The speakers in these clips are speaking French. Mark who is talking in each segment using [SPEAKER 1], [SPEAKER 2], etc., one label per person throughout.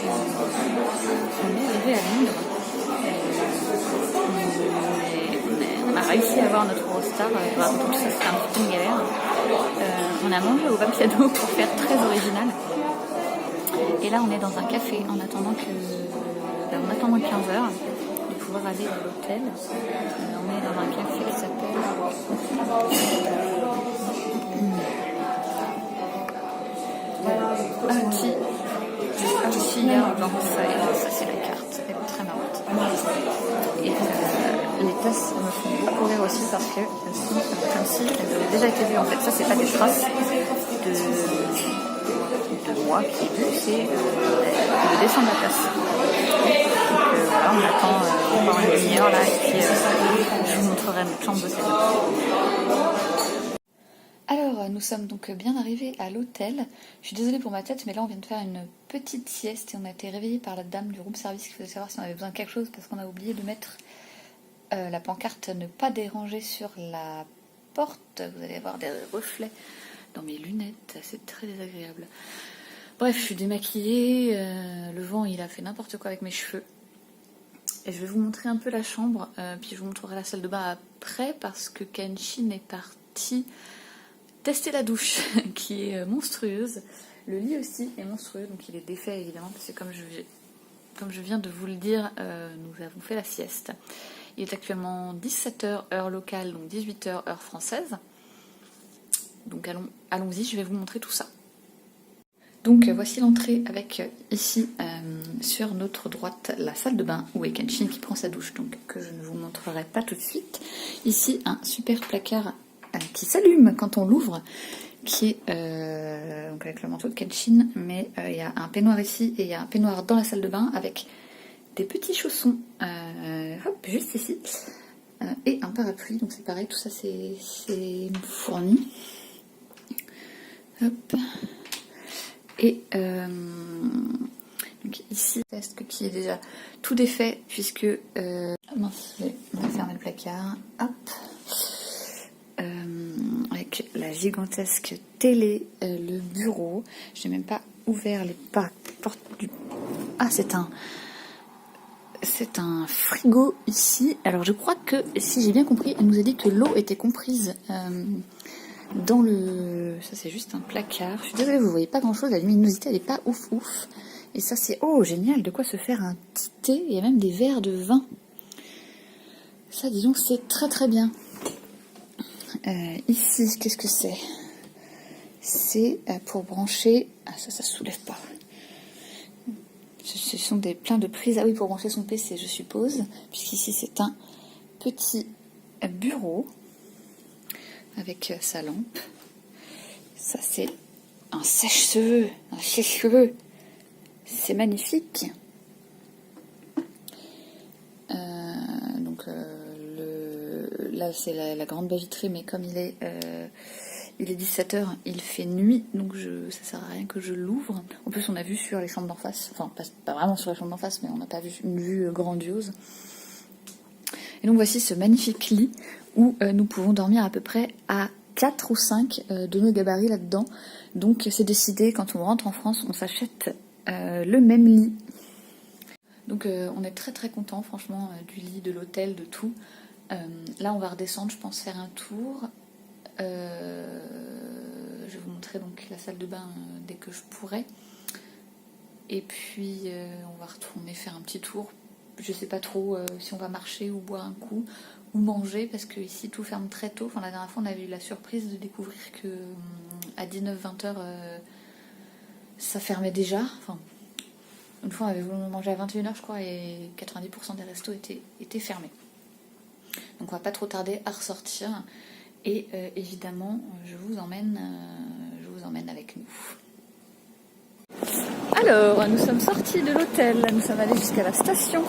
[SPEAKER 1] On est arrivé à Londres. On a réussi à avoir notre Eurostar. Tout ça, c'était un petit peu une galère. On a mangé au Vapiano pour faire très original. Et là, on est dans un café en attendant on attend moins 15h de pouvoir aller à l'hôtel. On est dans un café qui s'appelle ça c'est la carte, elle est très marrante. Et les tasses me font beaucoup rire aussi parce que comme si elles avaient déjà été vues en fait. Ça c'est pas des traces de moi qui ai vu, c'est le dessin de la tasse. Donc voilà, on attend encore une demi-heure là et puis je vous montrerai notre chambre d'hôtel. Alors, nous sommes donc bien arrivés à l'hôtel. Je suis désolée pour ma tête, mais là on vient de faire une petite sieste et on a été réveillés par la dame du room service qui faisait savoir si on avait besoin de quelque chose parce qu'on a oublié de mettre la pancarte ne pas déranger sur la porte. Vous allez avoir des reflets dans mes lunettes, c'est très désagréable. Bref, je suis démaquillée, le vent il a fait n'importe quoi avec mes cheveux. Et je vais vous montrer un peu la chambre, puis je vous montrerai la salle de bain après parce que Kenshin est parti tester la douche qui est monstrueuse. Le lit aussi est monstrueux, donc il est défait évidemment parce que comme je viens de vous le dire, nous avons fait la sieste. Il est actuellement 17h heure locale, donc 18h heure française. Donc allons-y, je vais vous montrer tout ça. Donc voici l'entrée avec ici sur notre droite la salle de bain où est Kenshin qui prend sa douche, donc que je ne vous montrerai pas tout de suite. Ici un super placard qui s'allume quand on l'ouvre, qui est donc avec le manteau de Kenshin, mais il y a un peignoir ici et il y a un peignoir dans la salle de bain avec des petits chaussons hop, juste ici et un parapluie, donc c'est pareil, tout ça c'est fourni. Hop. Et donc ici, test qui est déjà tout défait puisque mince, on va fermer le placard. Hop. Avec la gigantesque télé, le bureau. Je n'ai même pas ouvert les portes du. Ah, c'est un frigo ici. Alors je crois que si j'ai bien compris, elle nous a dit que l'eau était comprise. Dans le... Ça c'est juste un placard. Je suis désolée, vous voyez pas grand chose. La luminosité elle est pas ouf. Et ça c'est... Oh génial, de quoi se faire un petit thé. Il y a même des verres de vin. Ça disons c'est très très bien. Ici, qu'est-ce que c'est? C'est pour brancher... Ah ça se soulève pas. Ce sont plein de prises. Ah oui, pour brancher son PC je suppose. Puisqu'ici c'est un petit bureau. Avec sa lampe. Ça c'est un sèche-cheveux. Un sèche-cheveux. C'est magnifique. Là c'est la grande baie vitrée, mais comme il est 17h, il fait nuit, donc ça sert à rien que je l'ouvre. En plus on a vu sur les chambres d'en face, enfin pas vraiment sur les chambres d'en face, mais on n'a pas vu une vue grandiose. Et donc voici ce magnifique lit où nous pouvons dormir à peu près à 4 ou 5 de nos gabarits là-dedans. Donc c'est décidé, quand on rentre en France, on s'achète le même lit. Donc on est très très content franchement du lit, de l'hôtel, de tout. Là on va redescendre, je pense faire un tour. Je vais vous montrer donc la salle de bain dès que je pourrai. Et puis on va retourner faire un petit tour. Je sais pas trop si on va marcher ou boire un coup ou manger parce que ici tout ferme très tôt. Enfin la dernière fois on avait eu la surprise de découvrir que à 19-20 heures ça fermait déjà. Enfin une fois on avait voulu manger à 21h je crois et 90% des restos étaient fermés. Donc on va pas trop tarder à ressortir et évidemment je vous emmène avec nous. Alors, nous sommes sortis de l'hôtel, nous sommes allés jusqu'à la station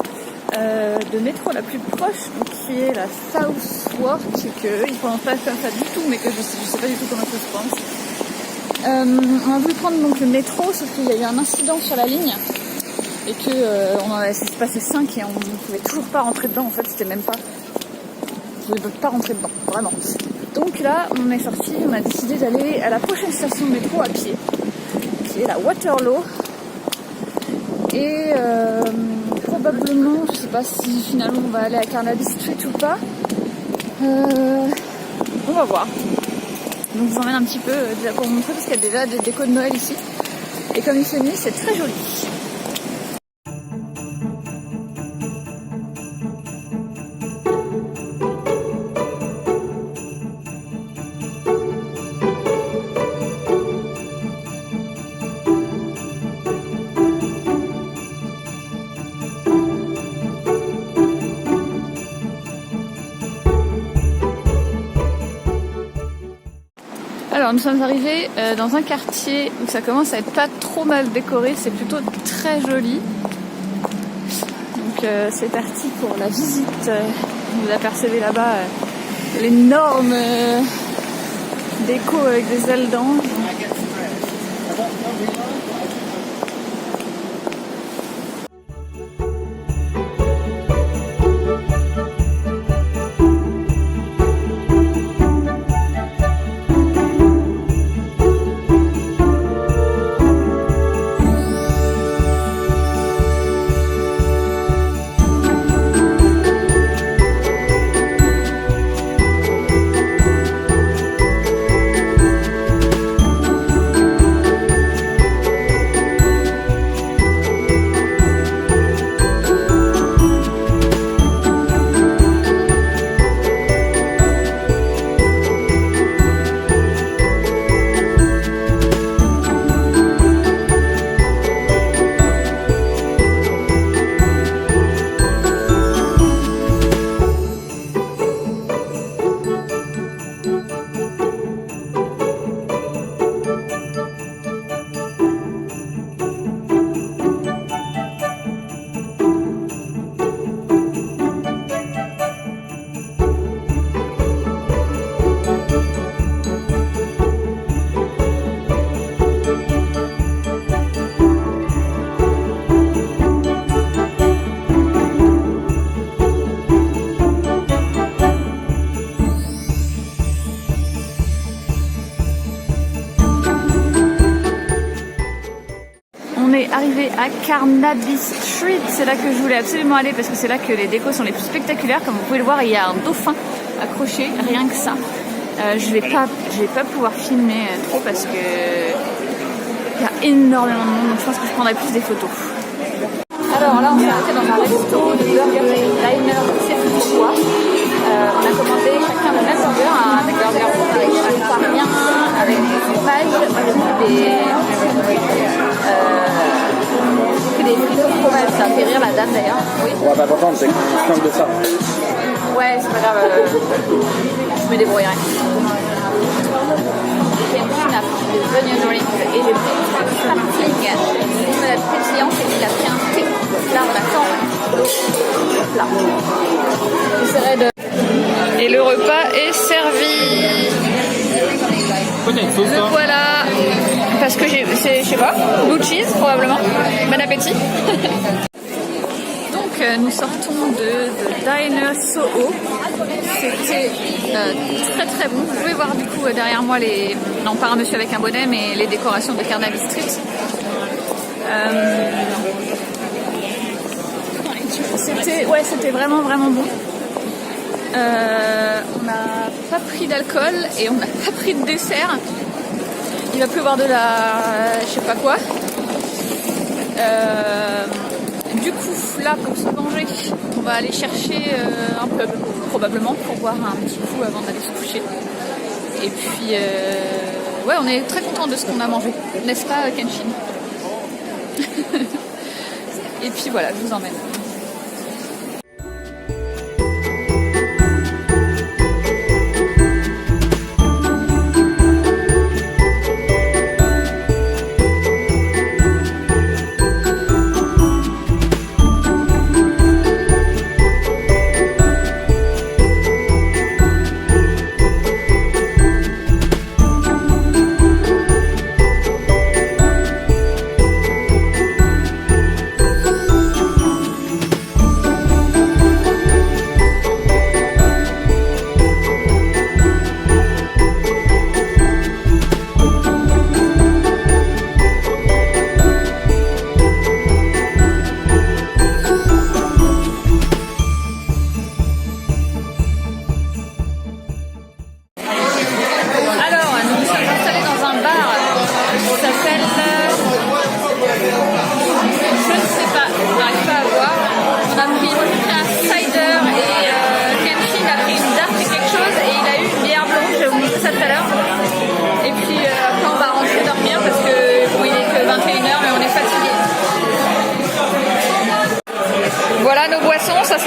[SPEAKER 1] de métro la plus proche, qui est la Southwark, que ils prononcent pas comme ça du tout, mais que je sais pas du tout comment ça se pense. On a voulu prendre donc le métro, sauf qu'il y a eu un incident sur la ligne, et que on en avait passé 5 et on ne pouvait toujours pas rentrer dedans, en fait c'était même pas... On ne pouvait pas rentrer dedans, vraiment. Donc là, on est sorti, on a décidé d'aller à la prochaine station de métro à pied, qui est la Waterloo. Et probablement, je sais pas si finalement on va aller à Carnaby Street ou pas. On va voir. Donc je vous emmène un petit peu déjà pour vous montrer parce qu'il y a déjà des décos de Noël ici. Et comme il fait nuit, c'est très joli. Alors nous sommes arrivés dans un quartier où ça commence à être pas trop mal décoré, c'est plutôt très joli. Donc c'est parti pour la visite. Vous apercevez là-bas l'énorme déco avec des ailes d'ange. On est arrivé à Carnaby Street, c'est là que je voulais absolument aller parce que c'est là que les décos sont les plus spectaculaires. Comme vous pouvez le voir, il y a un dauphin accroché, rien que ça. Je vais pas pouvoir filmer trop parce que il y a énormément de monde, donc je pense que je prendrai plus des photos. Alors là, on s'est arrêté dans un resto de burger diner séfouchois. On a commandé chacun le même burger, un burger végétarien avec du fromage. Moi, j'ai pris des frites au fromage, ça fait rire la dame d'ailleurs. Oui.
[SPEAKER 2] On va pas t'entendre, c'est qu'on se planque de ça.
[SPEAKER 1] Ouais, c'est pas grave, je me débrouillerai. Kenshin a pris des onion rings et j'ai pris du sparkling limonade pétillante et il a pris un thé. Là, on attend l'eau. Là. J'essaierai de... Et le repas est servi. Le voilà. Parce que c'est, je sais pas, blue cheese probablement. Bon appétit. Donc nous sortons de Diner Soho. C'était très très bon. Vous pouvez voir du coup derrière moi non pas un monsieur avec un bonnet mais les décorations de Carnaby Street. C'était vraiment bon. On n'a pas pris d'alcool et on n'a pas pris de dessert. Il va pleuvoir de la... je sais pas quoi. Du coup, là, pour se manger, on va aller chercher un pub, probablement, pour boire un petit coup avant d'aller se coucher. Et puis, ouais, on est très content de ce qu'on a mangé, n'est-ce pas, Kenshin? Et puis voilà, je vous emmène.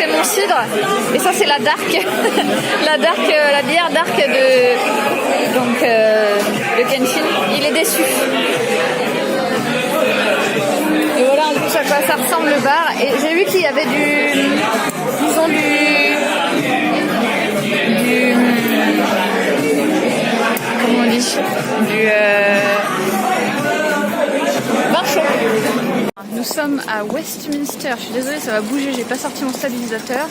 [SPEAKER 1] c'est mon cidre. Et ça, c'est la dark. La bière dark de Kenshin. Il est déçu. Et voilà un peu à quoi ça ressemble le bar. Et j'ai vu qu'il y avait comment on dit, vin chaud. Nous sommes à Westminster. Je suis désolée, ça va bouger. J'ai pas sorti mon stabilisateur.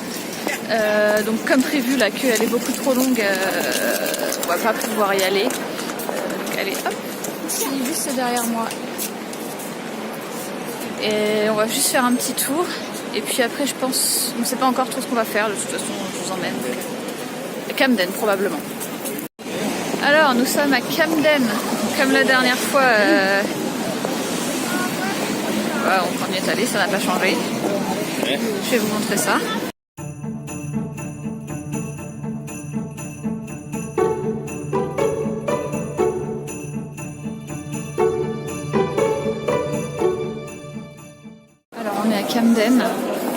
[SPEAKER 1] Donc comme prévu, la queue elle est beaucoup trop longue. On va pas pouvoir y aller. Donc allez, hop, ici, juste derrière moi. Et on va juste faire un petit tour. Et puis après, je pense, on ne sait pas encore trop ce qu'on va faire. De toute façon, je vous emmène. À Camden, probablement. Alors, nous sommes à Camden. Comme la dernière fois, voilà, on y est allé, ça n'a pas changé. Je vais vous montrer ça. Alors, on est à Camden.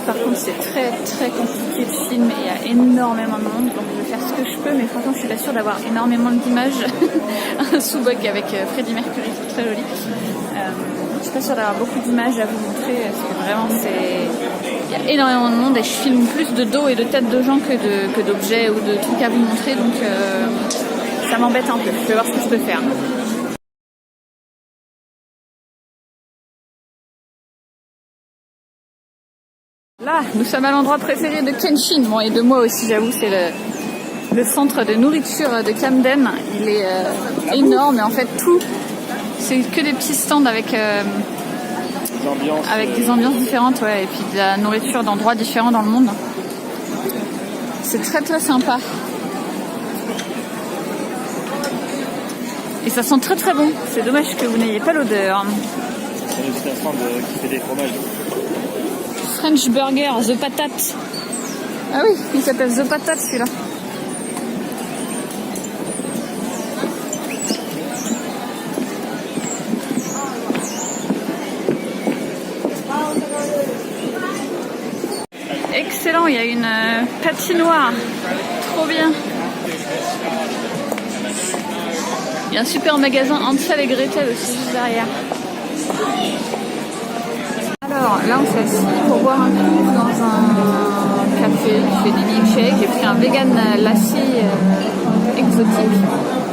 [SPEAKER 1] Par contre, c'est très très compliqué de filmer, il y a énormément de monde, donc je vais faire ce que je peux, mais franchement, je suis pas sûre d'avoir énormément d'images. Un sous-boc avec Freddie Mercury, c'est très joli. Je suis pas sûre d'avoir beaucoup d'images à vous montrer, parce que vraiment, il y a énormément de monde et je filme plus de dos et de têtes de gens que d'objets ou de trucs à vous montrer, donc ça m'embête un peu. Je vais voir ce que je peux faire. Là, nous sommes à l'endroit préféré de Kenshin, bon, et de moi aussi, j'avoue, c'est le centre de nourriture de Camden. Il est énorme et en fait tout, c'est que des petits stands avec des ambiances différentes, ouais, et puis de la nourriture d'endroits différents dans le monde. C'est très très sympa. Et ça sent très très bon. C'est dommage que vous n'ayez pas l'odeur.
[SPEAKER 2] On est juste en train de kiffer des fromages.
[SPEAKER 1] French Burger, The Patate. Ah oui, il s'appelle The Patate celui-là. Excellent, il y a une patinoire. Trop bien. Il y a un super magasin Hansel et Gretel aussi juste derrière. Alors là on s'est assis pour boire un coup dans un café qui fait des milkshakes. J'ai pris un vegan lassi exotique.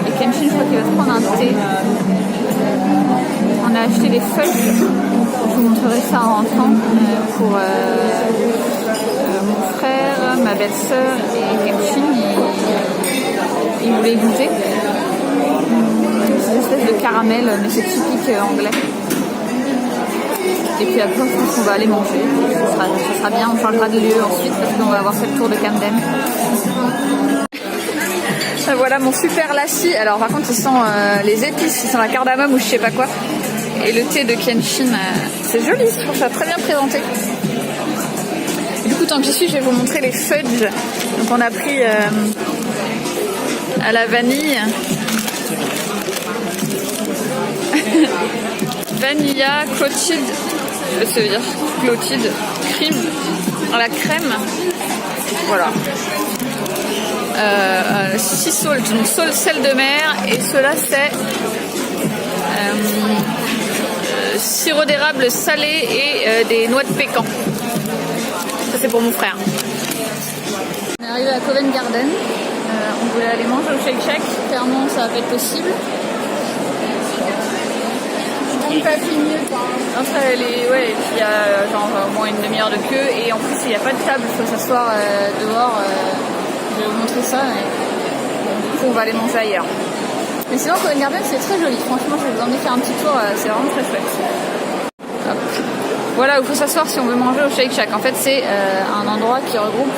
[SPEAKER 1] Et Kenshin, je crois qu'il va se prendre un thé. On a acheté des fudge. Je vous montrerai ça en rentrant pour mon frère, ma belle-sœur et Kenshin. Ils voulaient goûter. C'est une espèce de caramel, mais c'est typique anglais. Et puis après, je pense qu'on va aller manger. Ça sera bien, on changera de lieu ensuite parce qu'on va avoir fait le tour de Camden. Voilà mon super lassi. Alors par contre, il sent les épices, il sent la cardamome ou je sais pas quoi. Et le thé de Kenshin, c'est joli, je trouve ça très bien présenté. Et du coup, tant que j'y suis, je vais vous montrer les fudge. Donc on a pris à la vanille. Vanilla, clotted, je sais dire, clotted, cream, à la crème, voilà. Sea salt, donc sel de mer, et cela c'est sirop d'érable salé et des noix de pécan. Ça c'est pour mon frère. On est arrivé à Covent Garden, on voulait aller manger au Shake Shack, clairement ça va pas être possible. Pas fini. Après, ouais, et puis il y a genre au moins une demi-heure de queue et en plus il n'y a pas de table, il faut s'asseoir dehors. Je vais vous montrer ça. Et du coup, on va aller manger ailleurs. Mais sinon, Covent Garden c'est très joli. Franchement, je vais vous emmener faire un petit tour. C'est vraiment très chouette. Hop. Voilà où il faut s'asseoir si on veut manger au Shake Shack. En fait, c'est un endroit qui regroupe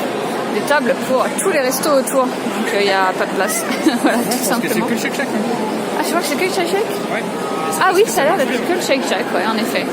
[SPEAKER 1] des tables pour tous les restos autour. Donc il n'y a pas de place. Voilà, tout simplement.
[SPEAKER 2] C'est que le Shake Shack.
[SPEAKER 1] Ah, je crois que c'est que le Shake Shack.
[SPEAKER 2] Ouais.
[SPEAKER 1] Ah oui, ça a l'air d'être que le Shake Shack, ouais, en effet.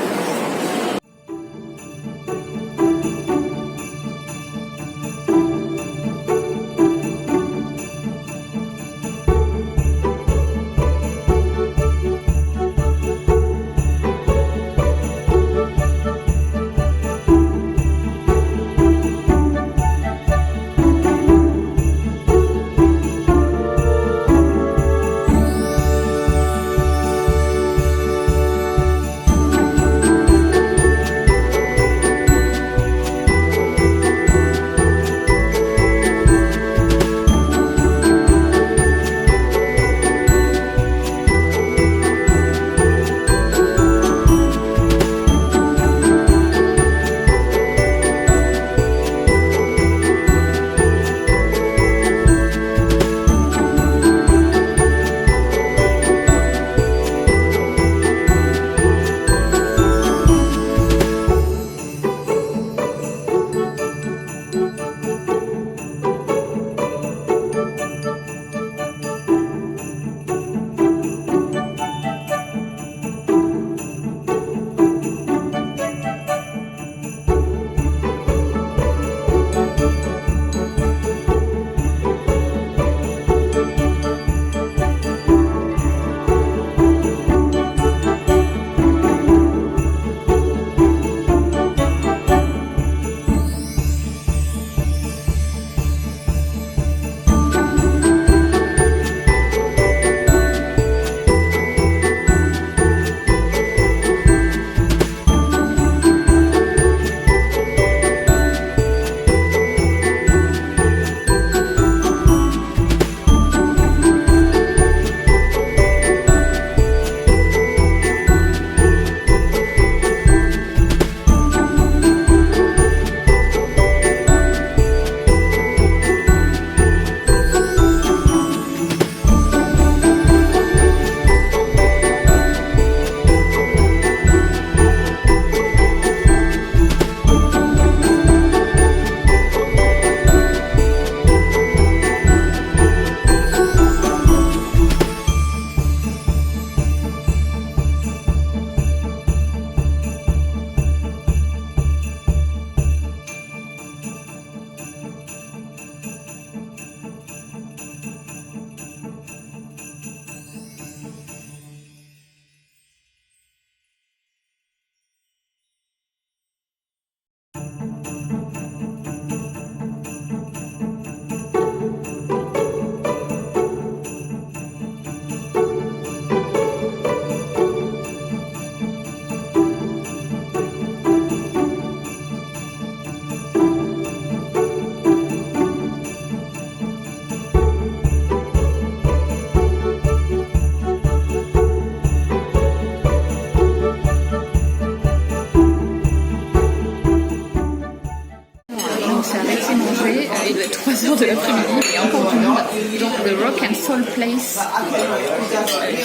[SPEAKER 1] de l'après-midi et encore du monde. The Rock and Soul Place,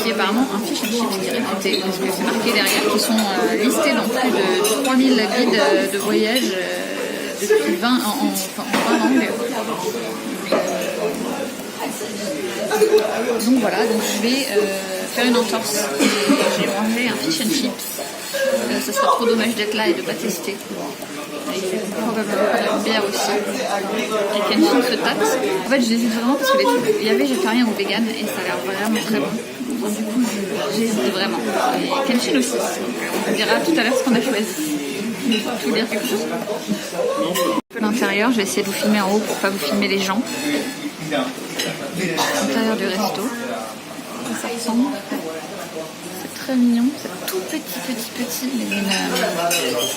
[SPEAKER 1] qui est apparemment un fish and chips qui est réputé, parce que c'est marqué derrière, qui sont listés dans plus de 3000 guides de voyage depuis 20 langues. Donc voilà, donc je vais faire une entorse. J'ai mangé un fish and chips. Ce serait trop dommage d'être là et de ne pas tester. Il fait probablement pas de la bière aussi. Et Kenshin se tâte. En fait, j'hésite vraiment parce que il y a végétarien ou vegan et ça a l'air vraiment très bon. Donc, du coup, j'hésite vraiment. Et Kenshin aussi. On verra tout à l'heure ce qu'on a choisi. Tu veux dire quelque chose? Un peu l'intérieur, je vais essayer de vous filmer en haut pour pas vous filmer les gens. L'intérieur du resto. Ça ressemble. C'est très mignon, c'est tout petit, mais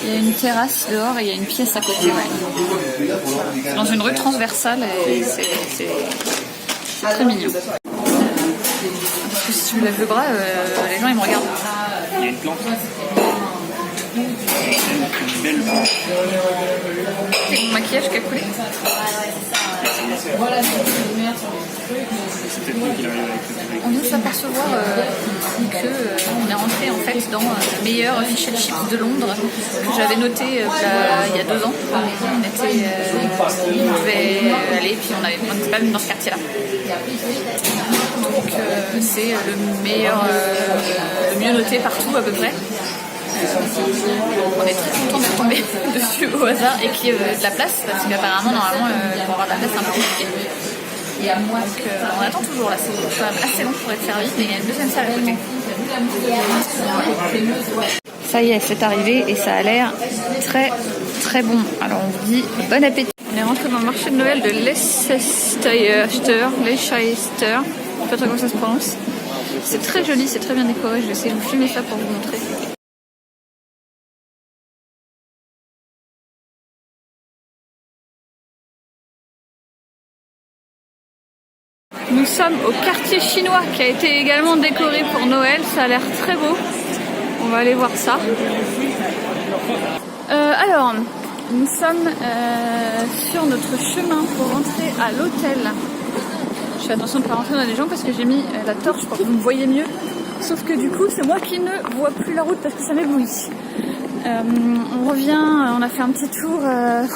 [SPEAKER 1] il y a une terrasse dehors et il y a une pièce à côté. Ouais. C'est dans une rue transversale et c'est très mignon. Parce que si tu lèves le bras, les gens ils me regardent.
[SPEAKER 2] Il y a une plante. Une belle plante.
[SPEAKER 1] C'est mon maquillage qui a coulé.
[SPEAKER 2] C'est peut-être lui qui arrive avec.
[SPEAKER 1] On vient de s'apercevoir qu'on est rentré en fait dans le meilleur fish and chips de Londres que j'avais noté il y a 2 ans. On devait aller, puis on n'était pas venu dans ce quartier-là. Donc c'est le meilleur, le mieux noté partout à peu près. On est très content d'être tombé dessus au hasard et qu'il y ait de la place parce qu'apparemment normalement pour avoir de la place c'est un peu compliqué. Donc on attend toujours là, c'est quand même assez long pour être servi mais il y a une deuxième salle à côté. Ça y est, c'est arrivé et ça a l'air très bon. Alors on vous dit bon appétit. On est rentré dans le marché de Noël de Leicester, je sais pas trop comment ça se prononce. C'est très joli, c'est très bien décoré, je vais essayer de vous filmer ça pour vous montrer. Nous sommes au quartier chinois qui a été également décoré pour Noël, ça a l'air très beau. On va aller voir ça. Alors, nous sommes sur notre chemin pour rentrer à l'hôtel. Je fais attention de ne pas rentrer dans les gens parce que j'ai mis la torche pour que vous me voyez mieux. Sauf que du coup, c'est moi qui ne vois plus la route parce que ça m'éblouit. On revient, on a fait un petit tour, un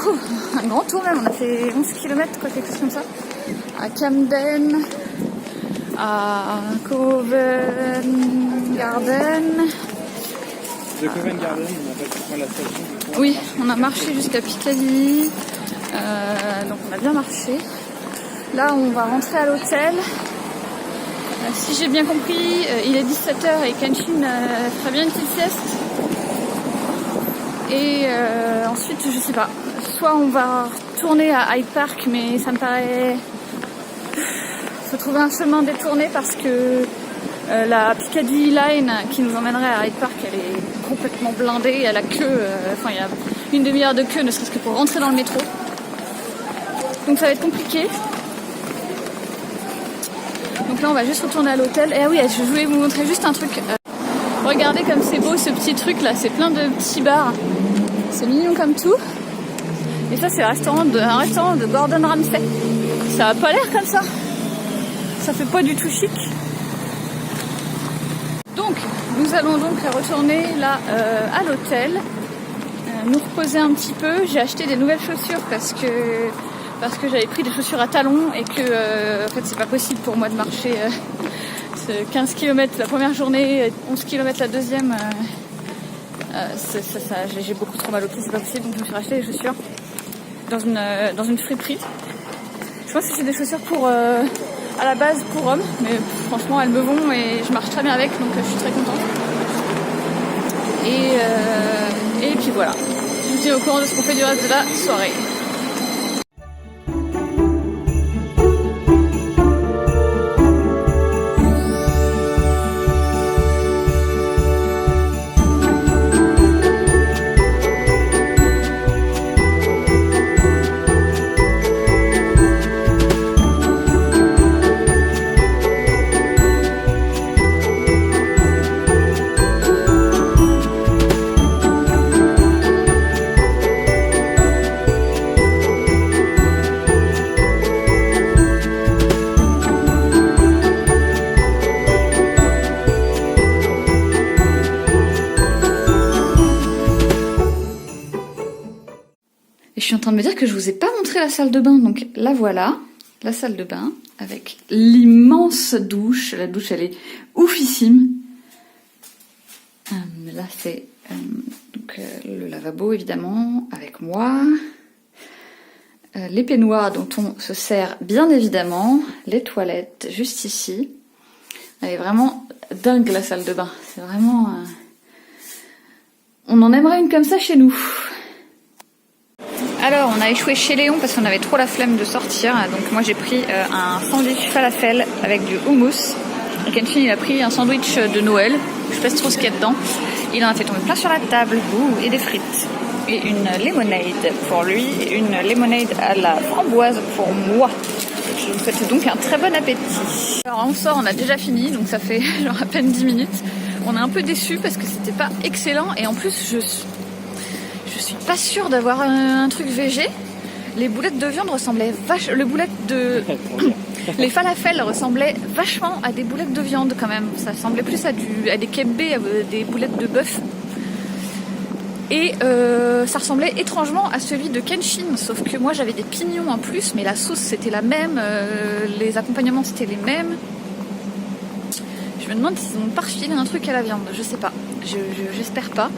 [SPEAKER 1] grand tour même, on a fait 11 km, quoi, quelque chose comme ça. À Camden, à Covent Garden.
[SPEAKER 2] De Covent Garden, on a pas pu prendre la station.
[SPEAKER 1] Oui, on a marché jusqu'à Piccadilly, donc on a bien marché. Là, on va rentrer à l'hôtel. Si j'ai bien compris, il est 17h et Kenshin fera bien une petite sieste. Et ensuite, je sais pas, soit on va retourner à Hyde Park, mais ça me paraît... faut trouver un chemin détourné parce que la Piccadilly Line qui nous emmènerait à Hyde Park, elle est complètement blindée, elle a queue, enfin il y a une demi-heure de queue, ne serait-ce que pour rentrer dans le métro. Donc ça va être compliqué. Donc là on va juste retourner à l'hôtel. Et ah oui, je voulais vous montrer juste un truc. Regardez comme c'est beau ce petit truc là, c'est plein de petits bars. C'est mignon comme tout. Et ça c'est un restaurant de Gordon Ramsay. Ça a pas l'air comme ça. Ça fait pas du tout chic. Donc nous allons donc retourner là à l'hôtel. Nous reposer un petit peu. J'ai acheté des nouvelles chaussures parce que j'avais pris des chaussures à talons et que en fait c'est pas possible pour moi de marcher 15 km la première journée, 11 km la deuxième. J'ai beaucoup trop mal aux pieds, c'est pas possible, donc je me suis racheté des chaussures dans une friperie. Je pense que c'est des chaussures pour à la base pour hommes, mais franchement elles me vont et je marche très bien avec, donc je suis très contente. Et puis voilà, je vous tiens au courant de ce qu'on fait du reste de la soirée. Et je suis en train de me dire que je vous ai pas montré la salle de bain. Donc la voilà, la salle de bain avec l'immense douche. La douche, elle est oufissime. Là, c'est le lavabo, évidemment, avec moi. Les peignoirs dont on se sert, bien évidemment. Les toilettes, juste ici. Elle est vraiment dingue, la salle de bain. C'est vraiment... On en aimerait une comme ça chez nous. Alors, on a échoué chez Léon parce qu'on avait trop la flemme de sortir. Donc moi, j'ai pris un sandwich falafel avec du houmous. Et Kenshin, il a pris un sandwich de Noël. Je sais pas trop ce qu'il y a dedans. Il en a fait tomber plein sur la table. Et des frites. Et une lemonade pour lui. Et une lemonade à la framboise pour moi. Je vous souhaite donc un très bon appétit. Alors on sort, on a déjà fini. Donc ça fait genre à peine 10 minutes. On est un peu déçus parce que c'était pas excellent. Et en plus, je suis pas sûre d'avoir un truc végé. Les boulettes de viande ressemblaient les falafels ressemblaient vachement à des boulettes de viande quand même. Ça ressemblait plus à des kebabs, à des boulettes de bœuf. Et ça ressemblait étrangement à celui de Kenshin, sauf que moi j'avais des pignons en plus, mais la sauce c'était la même, les accompagnements c'était les mêmes. Je me demande s'ils n'ont pas refilé un truc à la viande, je sais pas, j'espère pas.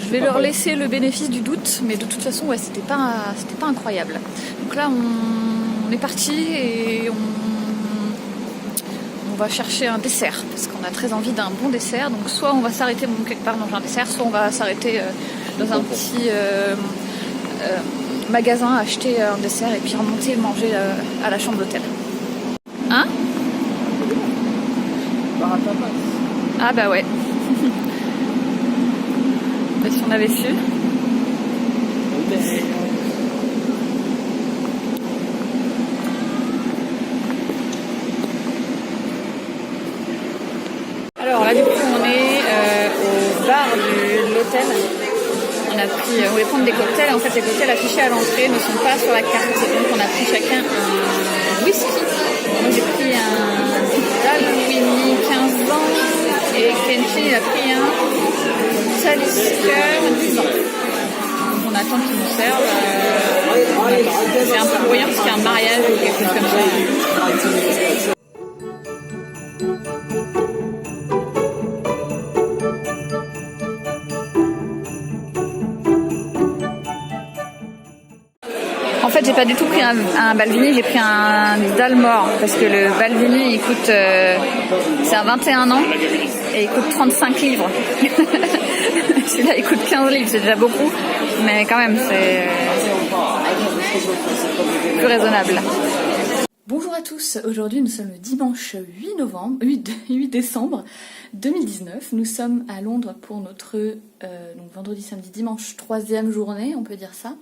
[SPEAKER 1] Je vais leur laisser le bénéfice du doute, mais de toute façon, ouais, c'était pas incroyable. Donc là, on est parti et on va chercher un dessert, parce qu'on a très envie d'un bon dessert. Donc soit on va s'arrêter quelque part dans un dessert, soit on va s'arrêter dans un petit magasin, acheter un dessert et puis remonter et manger à la chambre d'hôtel. Hein? Ah bah ouais. Si on avait su. Alors là du coup on est au bar de l'hôtel. On voulait prendre des cocktails. En fait les cocktails affichés à l'entrée ne sont pas sur la carte. Donc on a pris chacun un whisky. Moi j'ai pris un Dalwhinnie 15 ans et Kenshin il a pris un Talisker 10 ans. Donc on attend qu'ils nous servent. C'est un peu bruyant parce qu'il y a un mariage ou quelque chose comme ça. En fait, j'ai pas du tout pris un Balvenie, j'ai pris un Dalmore parce que le Balvenie il coûte, c'est à 21 ans et il coûte 35 livres. Celui-là il coûte 15 livres, c'est déjà beaucoup, mais quand même c'est plus raisonnable. Bonjour à tous, aujourd'hui nous sommes le dimanche 8 décembre 2019. Nous sommes à Londres pour notre donc vendredi, samedi, dimanche, 3e journée, on peut dire ça.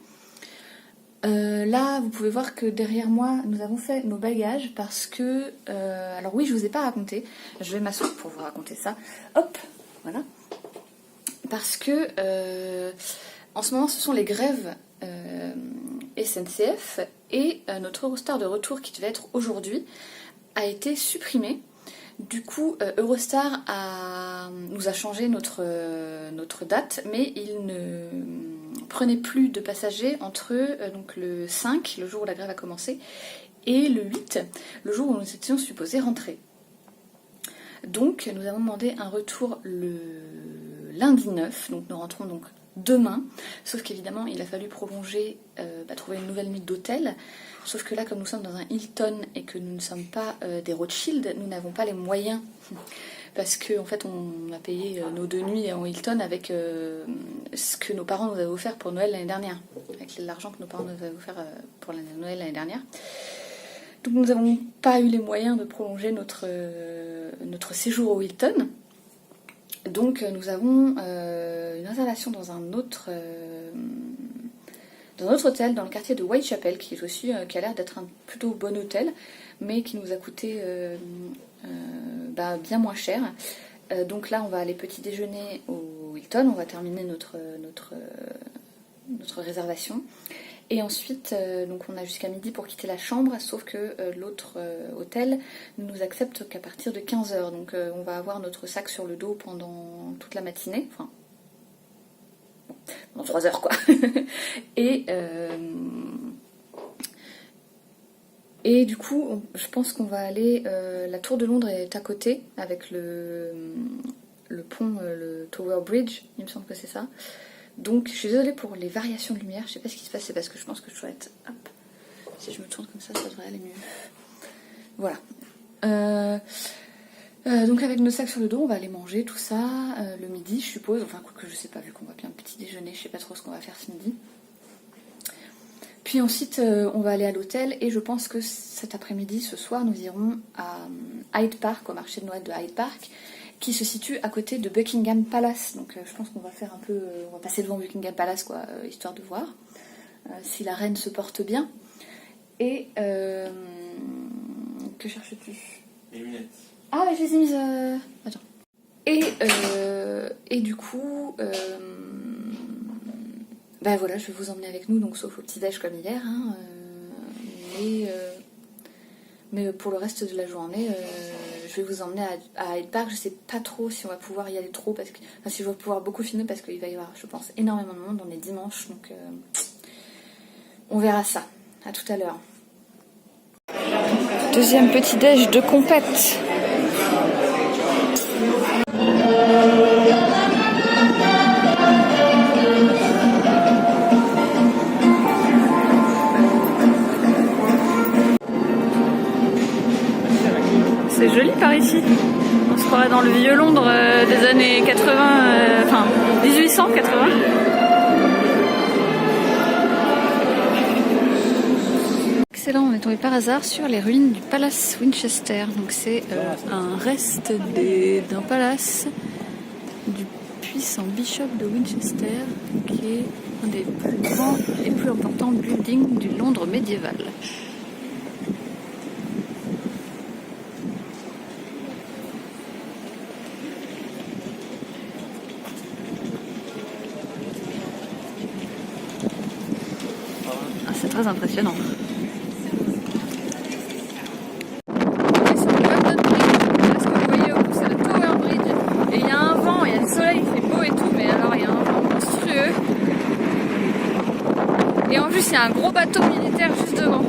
[SPEAKER 1] Là, vous pouvez voir que derrière moi, nous avons fait nos bagages parce que... alors oui, je vous ai pas raconté. Je vais m'asseoir pour vous raconter ça. Hop, voilà. Parce que en ce moment, ce sont les grèves SNCF et notre Eurostar de retour qui devait être aujourd'hui a été supprimé. Du coup, Eurostar nous a changé notre date, mais il ne prenait plus de passagers entre donc le 5, le jour où la grève a commencé, et le 8, le jour où nous étions supposés rentrer. Donc, nous avons demandé un retour le lundi 9, donc nous rentrons donc demain, sauf qu'évidemment, il a fallu prolonger, trouver une nouvelle nuit d'hôtel. Sauf que là, comme nous sommes dans un Hilton et que nous ne sommes pas des Rothschild, nous n'avons pas les moyens. Parce qu'en fait, on a payé nos 2 nuits en Hilton avec ce que nos parents nous avaient offert pour Noël l'année dernière. Avec l'argent que nos parents nous avaient offert pour Noël l'année dernière. Donc nous n'avons pas eu les moyens de prolonger notre séjour au Hilton. Donc nous avons une réservation dans un autre hôtel dans le quartier de Whitechapel, qui est aussi qui a l'air d'être un plutôt bon hôtel, mais qui nous a coûté bien moins cher. Donc là, on va aller petit déjeuner au Hilton, on va terminer notre réservation. Et ensuite, donc on a jusqu'à midi pour quitter la chambre, sauf que l'autre hôtel ne nous accepte qu'à partir de 15h. Donc on va avoir notre sac sur le dos pendant toute la matinée. Enfin, dans 3 heures quoi. Et du coup, je pense qu'on va aller... la tour de Londres est à côté, avec le pont, le Tower Bridge, il me semble que c'est ça. Donc je suis désolée pour les variations de lumière, je sais pas ce qui se passe, c'est parce que je pense que je dois être... Hop, si je me tourne comme ça devrait aller mieux. Voilà. Donc avec nos sacs sur le dos, on va aller manger tout ça le midi, je suppose. Enfin, quoi que je sais pas, vu qu'on va bien petit déjeuner, je sais pas trop ce qu'on va faire ce midi. Puis ensuite, on va aller à l'hôtel et je pense que cet après-midi, ce soir, nous irons à Hyde Park, au marché de Noël de Hyde Park, qui se situe à côté de Buckingham Palace. Donc je pense qu'on va faire un peu... on va passer devant Buckingham Palace, quoi, histoire de voir si la reine se porte bien. Et... que cherches-tu?
[SPEAKER 2] Les lunettes.
[SPEAKER 1] Ah, mais je les ai mises... Attends. Et du coup... ben voilà, je vais vous emmener avec nous, donc sauf au petit-déj comme hier. Hein, mais pour le reste de la journée, je vais vous emmener à Hyde Park. Je sais pas trop si on va pouvoir y aller trop, parce que, enfin, si je vais pouvoir beaucoup filmer, parce qu'il va y avoir, je pense, énormément de monde. On est dimanche, donc on verra ça. À tout à l'heure. Deuxième petit-déj de compète. C'est joli par ici. On se croirait dans le vieux Londres des années 80, enfin 1880. Excellent, on est tombé par hasard sur les ruines du Palace Winchester. Donc c'est un reste d'un palace du puissant bishop de Winchester, qui est un des plus grands et plus importants buildings du Londres médiéval. C'est très impressionnant. On est sur le London Bridge. Là, ce que vous voyez au bout, c'est le Tower Bridge. Et il y a un vent, il y a le soleil, il fait beau et tout, mais alors il y a un vent monstrueux. Et en plus, il y a un gros bateau militaire juste devant.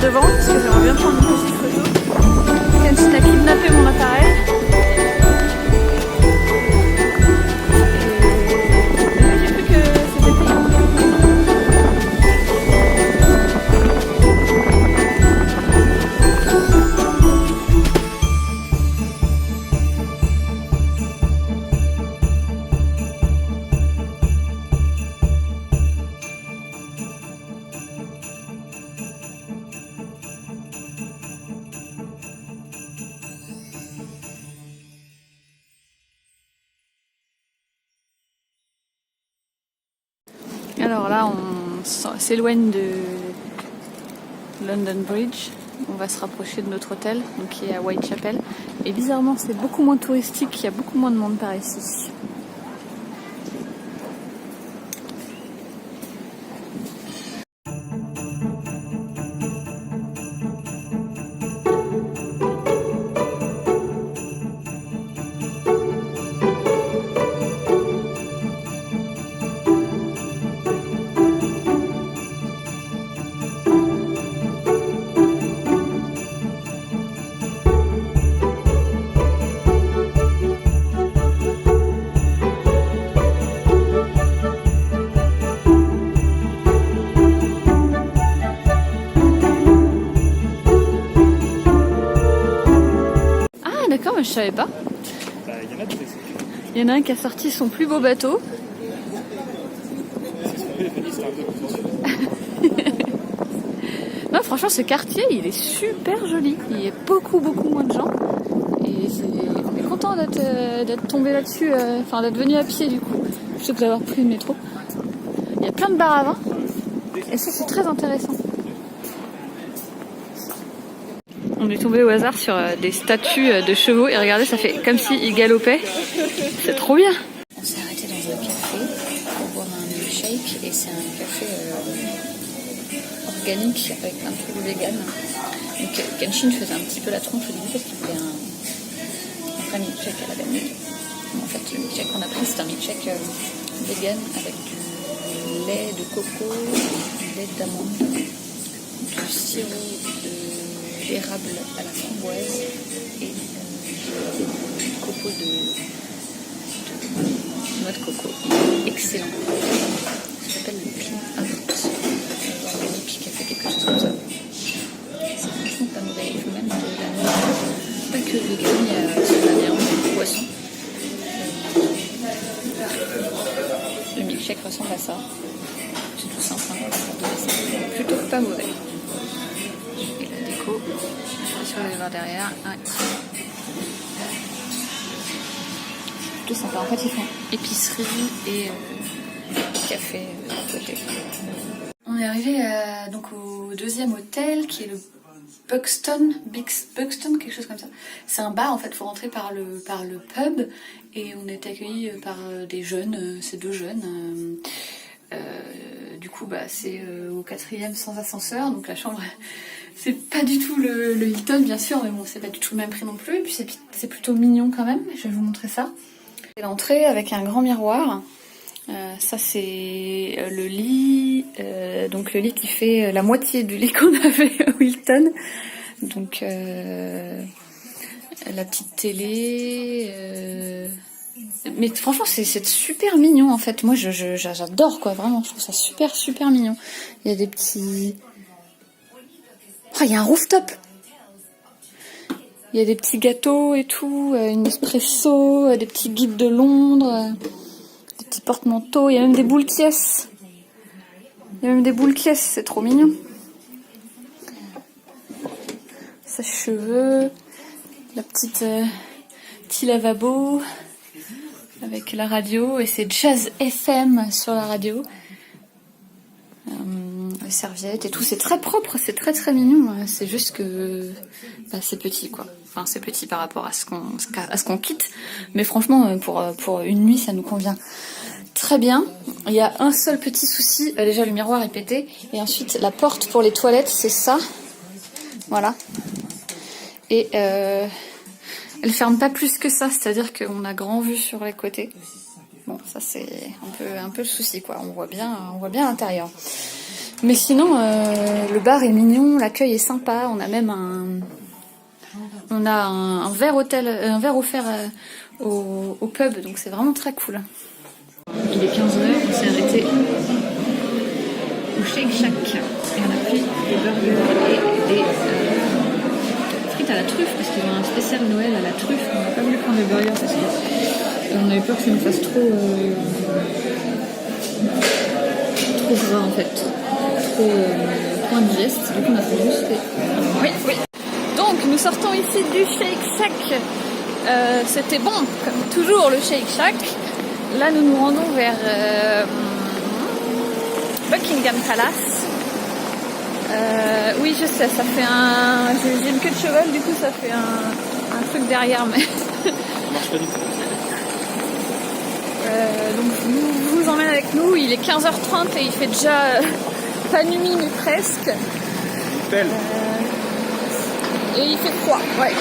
[SPEAKER 1] Devant, parce que j'aimerais bien prendre une petite photo. Kenshi a kidnappé mon appareil. Et j'ai cru que c'était payant. Alors là, on s'éloigne de London Bridge. On va se rapprocher de notre hôtel, donc qui est à Whitechapel. Et bizarrement, c'est beaucoup moins touristique, il y a beaucoup moins de monde par ici. savais pas.
[SPEAKER 2] Bah, il y en a des taxis.
[SPEAKER 1] Il y en a un qui a sorti son plus beau bateau.
[SPEAKER 2] C'est ce qu'on fait, les familles, c'est un peu consensuel.
[SPEAKER 1] Non, franchement, ce quartier, il est super joli. Il y a beaucoup moins de gens. Et on est content d'être tombé là-dessus, enfin d'être venu à pied du coup, plutôt que d'avoir pris le métro. Il y a plein de bars à vin. Et ça, c'est très intéressant. On est tombé au hasard sur des statues de chevaux et regardez, ça fait comme s'ils galopaient. C'est trop bien. On s'est arrêté dans un café pour boire un milkshake et c'est un café organique avec plein de trucs vegan. Donc Kenshin faisait un petit peu la tronche au début parce qu'il voulait un vrai milkshake à la vanille. En fait, le milkshake qu'on a pris, c'est un milkshake vegan avec du lait de coco, du lait d'amande, du sirop d'érable à la framboise et du coco de noix de coco. Excellent. Ça s'appelle le Clean Out organique café, quelque chose comme ça. C'est franchement pas mauvais. Il faut même de la noix. Pas que vegan, il y a de la viande, du poisson. Le milkshake ressemble à ça. C'est tout simple, hein. C'est plutôt pas mauvais. Et la déco, je suis sûre d'aller voir derrière. Ouais. C'est plutôt sympa. En fait, ils font épicerie et café à côté. On est arrivé donc au deuxième hôtel qui est le Buxton, quelque chose comme ça. C'est un bar en fait, il faut rentrer par le pub et on est accueillis par des jeunes, ces deux jeunes. Du coup c'est au 4e sans ascenseur, donc la chambre c'est pas du tout le Hilton bien sûr, mais bon c'est pas du tout le même prix non plus, et puis c'est plutôt mignon quand même, je vais vous montrer ça. C'est l'entrée avec un grand miroir. Ça c'est le lit, donc le lit qui fait la moitié du lit qu'on avait au Hilton. Donc la petite télé, mais franchement c'est super mignon en fait. Moi j'adore quoi, vraiment, je trouve ça super mignon. Il y a des petits, il y a un rooftop. Il y a des petits gâteaux et tout, une espresso, des petits guides de Londres. Petits porte-manteaux, il y a même des boules caisses. C'est trop mignon. Sèche-cheveux, la petit lavabo avec la radio, et c'est Jazz FM sur la radio. Les serviettes et tout, c'est très propre, c'est très mignon. C'est juste que c'est petit quoi. Enfin c'est petit par rapport à ce qu'on quitte, mais franchement pour une nuit ça nous convient très bien. Il y a un seul petit souci, déjà le miroir est pété, et ensuite la porte pour les toilettes c'est ça, voilà, et elle ferme pas plus que ça, c'est-à-dire qu'on a grand vue sur les côtés. Bon, ça c'est un peu le souci quoi, on voit bien l'intérieur. Mais sinon le bar est mignon, l'accueil est sympa, on a même un verre offert au pub, donc c'est vraiment très cool. Il est 15h, on s'est arrêté au Shake Shack et on a pris des burgers et des frites à la truffe parce qu'ils ont un spécial Noël à la truffe. On n'a pas voulu prendre des burgers parce qu'on avait peur que ça nous fasse trop gras en fait, trop indigeste. Donc on a fait juste oui. Donc nous sortons ici du Shake Shack. C'était bon comme toujours le Shake Shack. Là, nous nous rendons vers Buckingham Palace. Oui, je sais, ça fait j'ai une queue de cheval, du coup, ça fait un truc derrière, mais...
[SPEAKER 2] Ça marche pas du tout.
[SPEAKER 1] Donc, je vous emmène avec nous. Il est 15h30 et il fait déjà pas nuit, mais presque.
[SPEAKER 2] Belle.
[SPEAKER 1] Et il fait froid, ouais.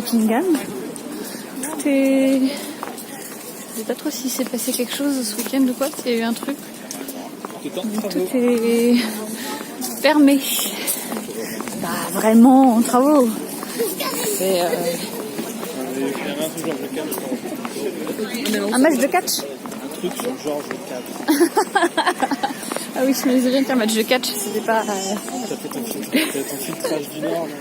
[SPEAKER 1] Buckingham. Tout est... Je sais pas trop s'il s'est passé quelque chose ce week-end ou quoi, s'il y a eu un truc. Tout est fermé. Bah vraiment en travaux. C'est un match de catch.
[SPEAKER 2] Un truc sur Georges IV.
[SPEAKER 1] Ah oui, je me souviens qu'un match de catch, c'était pas...
[SPEAKER 2] Ça fait ton filtrage du Nord, là.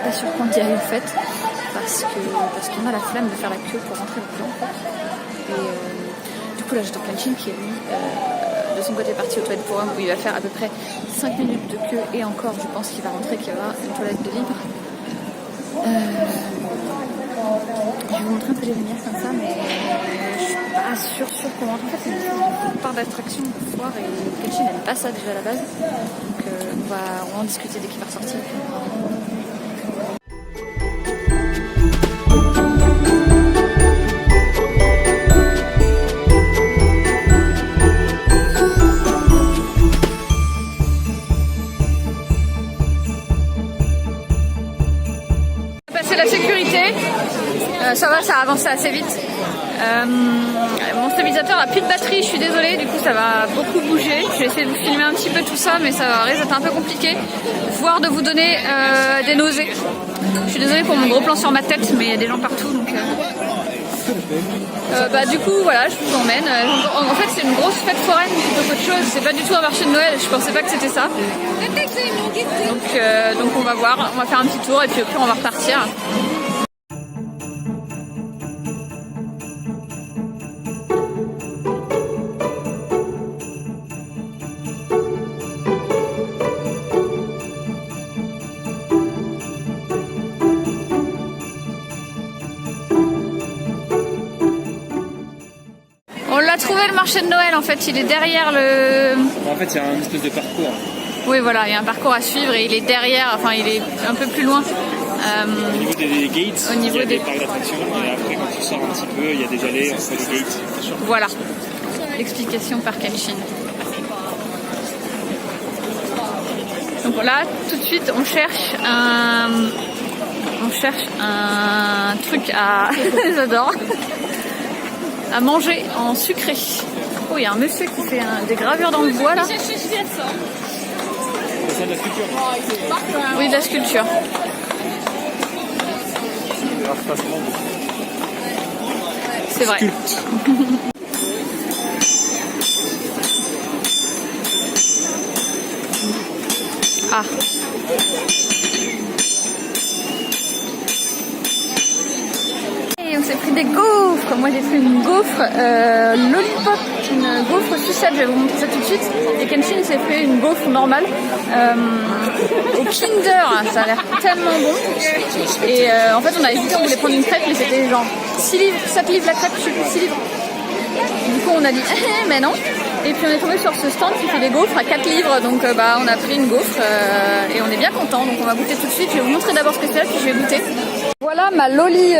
[SPEAKER 1] Pas sûr qu'on y aille en fait, parce qu'on a la flemme de faire la queue pour rentrer dedans en fait. Et du coup là j'attends Kenshin qui est lui de son côté parti aux toilettes pour homme où il va faire à peu près 5 minutes de queue et encore je pense qu'il va rentrer, qu'il y aura une toilette de libre. Je vais vous montrer un peu les lumières comme ça, mais je suis pas sûre comment. En fait c'est une part d'attraction de foire et Kenshin n'aime pas ça déjà à la base, donc on va en discuter dès qu'il va ressortir. La sécurité, ça va, ça a avancé assez vite. Mon stabilisateur a plus de batterie, je suis désolée, du coup ça va beaucoup bouger. Je vais essayer de vous filmer un petit peu tout ça, mais ça risque d'être un peu compliqué, voire de vous donner des nausées. Je suis désolée pour mon gros plan sur ma tête, mais il y a des gens partout, donc... du coup voilà, je vous emmène. En fait c'est une grosse fête foraine plutôt qu'autre chose, c'est pas du tout un marché de Noël, je pensais pas que c'était ça. Donc on va voir, on va faire un petit tour et puis après on va repartir. On l'a trouvé le marché de Noël en fait, il est derrière le...
[SPEAKER 2] En fait il y a un espèce de parcours.
[SPEAKER 1] Oui voilà, il y a un parcours à suivre et il est derrière, enfin il est un peu plus loin.
[SPEAKER 2] Au niveau des gates, il y a des parcs d'attractions et après quand tu sors un petit peu, il y a des allées entre les gates.
[SPEAKER 1] Voilà, l'explication par Kenshin. Donc là, tout de suite, on cherche un truc à... J'adore. À manger en sucré. Oh, il y a un monsieur qui fait des gravures dans le bois là.
[SPEAKER 2] C'est de la sculpture.
[SPEAKER 1] Oui, de la sculpture. C'est vrai. Ah. Et on s'est pris des gaufres. Moi j'ai pris une gaufre lollipop, une gaufre sucette, je vais vous montrer ça tout de suite. Et Kenshin s'est pris une gaufre normale au Kinder, ça a l'air tellement bon. Et en fait on a hésité, on voulait prendre une crêpe mais c'était genre 6 livres, 7 livres la crêpe, je sais plus, 6 livres. Du coup on a dit mais non. Et puis on est tombé sur ce stand qui fait des gaufres à 4 livres, donc on a pris une gaufre et on est bien content, donc on va goûter tout de suite. Je vais vous montrer d'abord ce que c'est, puis je vais goûter. Voilà ma lolly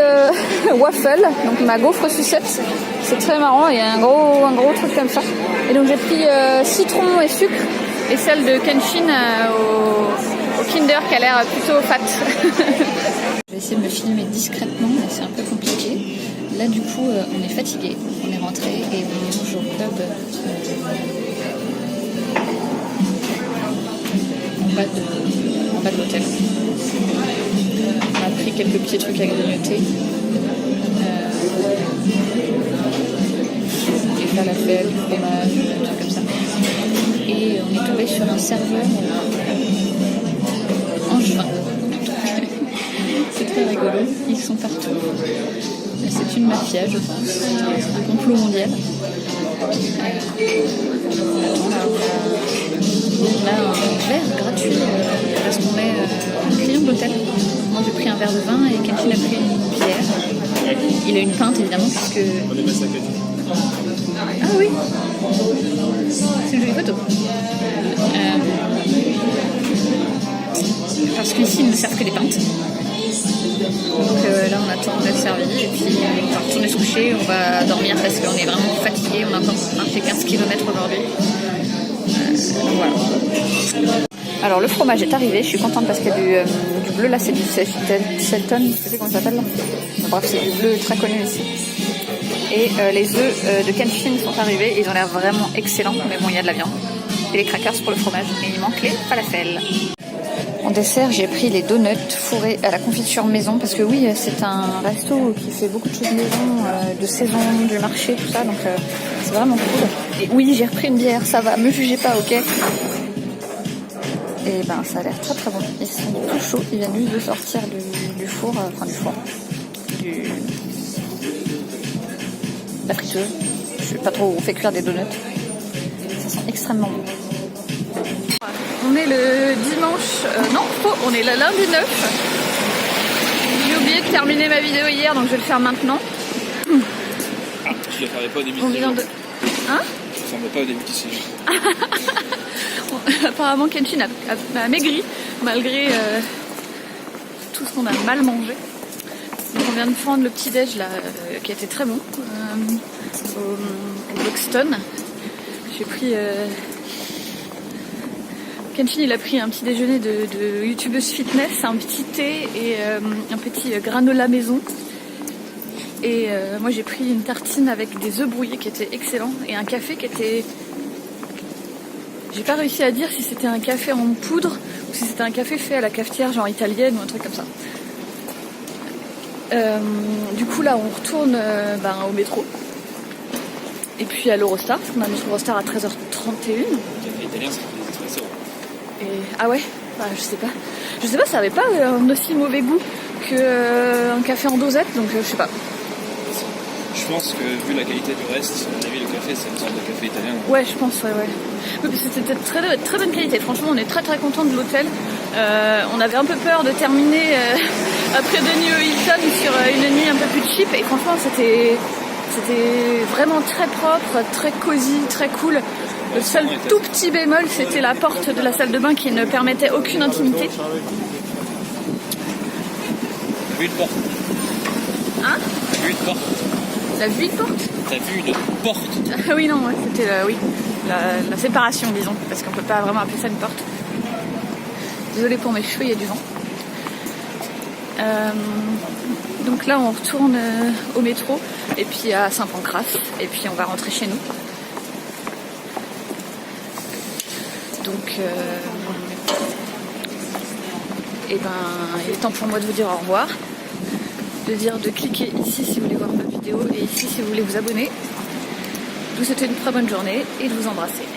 [SPEAKER 1] waffle, donc ma gaufre sucette, c'est très marrant, il y a un gros truc comme ça. Et donc j'ai pris citron et sucre Et celle de Kenshin au Kinder qui a l'air plutôt fat. Je vais essayer de me filmer discrètement, mais c'est un peu compliqué. Là du coup on est fatigué, on est rentré et on mange au club en bas de l'hôtel. On a pris quelques petits trucs à grignoter. Des falafels, du fromage, des trucs comme ça. Et on est tombé sur un serveur angevin. C'est très rigolo, ils sont partout. C'est une mafia, je pense. C'est un complot mondial. On a un verre gratuit parce qu'on est client de l'hôtel. Moi j'ai pris un verre de vin et Kenshin a pris une bière. Il a une pinte évidemment puisque...
[SPEAKER 2] On est passé à Kenshin.
[SPEAKER 1] Ah oui, c'est une jolie photo. Parce qu'ici ils ne servent que des pintes. Donc là on attend d'être servi et puis on va retourner se coucher, on va dormir parce qu'on est vraiment fatigué, on a encore marché 15 km aujourd'hui. Donc voilà. Alors le fromage est arrivé, je suis contente parce qu'il y a du bleu là, c'est du Shelton, je sais comment ça s'appelle là. Bref, c'est du bleu très connu ici. Et les œufs de Kenshin sont arrivés, ils ont l'air vraiment excellents, mais bon il y a de la viande. Et les crackers pour le fromage, et il manque les falafels. En dessert, j'ai pris les donuts fourrés à la confiture maison parce que oui, c'est un resto qui fait beaucoup de choses maison, de saison, du marché, tout ça, donc c'est vraiment cool. Et oui, j'ai repris une bière, ça va, me jugez pas, ok? Et ben, ça a l'air très très bon. Ils sont tout chauds, ils viennent juste de sortir du four, la friteuse. Je sais pas trop, on fait cuire des donuts. Ça sent extrêmement bon. On est le dimanche, on est le lundi 9. J'ai oublié de terminer ma vidéo hier, donc je vais le faire maintenant.
[SPEAKER 2] Ah, je ne la ferai pas au début de séjour.
[SPEAKER 1] Hein?
[SPEAKER 2] Ça ne ressemble pas au début du séjour.
[SPEAKER 1] Apparemment Kenshin a maigri, malgré tout ce qu'on a mal mangé. Donc on vient de prendre le petit déj là, qui était très bon, au Buxton. J'ai pris... Kenshin il a pris un petit déjeuner de youtubeuse fitness, un petit thé et un petit granola maison. Et moi j'ai pris une tartine avec des œufs brouillés qui étaient excellents et un café qui était... J'ai pas réussi à dire si c'était un café en poudre ou si c'était un café fait à la cafetière genre italienne ou un truc comme ça. Du coup là on retourne au métro. Et puis à l'Eurostar, parce qu'on a notre Eurostar à 13h31.
[SPEAKER 2] Le café italien, c'est des espresso.
[SPEAKER 1] Ah ouais, je sais pas. Je sais pas, ça avait pas un aussi mauvais goût qu'un café en dosette, donc je sais pas.
[SPEAKER 2] Je pense que vu la qualité du reste, à mon avis, le café, c'est une sorte de café italien.
[SPEAKER 1] Ouais, je pense, ouais. Oui, c'était très, très bonne qualité. Franchement, on est très très content de l'hôtel. On avait un peu peur de terminer après 2 nuits au Hilton sur une nuit un peu plus cheap. Et franchement, c'était vraiment très propre, très cosy, très cool. Le seul tout petit bémol, c'était la porte de la salle de bain qui ne permettait aucune intimité.
[SPEAKER 2] T'as vu une porte?
[SPEAKER 1] Hein?
[SPEAKER 2] T'as vu une porte?
[SPEAKER 1] La vue de porte?
[SPEAKER 2] T'as vu une porte?
[SPEAKER 1] Ah oui, non, ouais, c'était la séparation, disons, parce qu'on peut pas vraiment appeler ça une porte. Désolée pour mes cheveux, il y a du vent. Donc là, on retourne au métro, et puis à Saint-Pancras, et puis on va rentrer chez nous. Donc, il est temps pour moi de vous dire au revoir, de cliquer ici si vous voulez voir ma vidéo et ici si vous voulez vous abonner. Je vous souhaite une très bonne journée et de vous embrasser.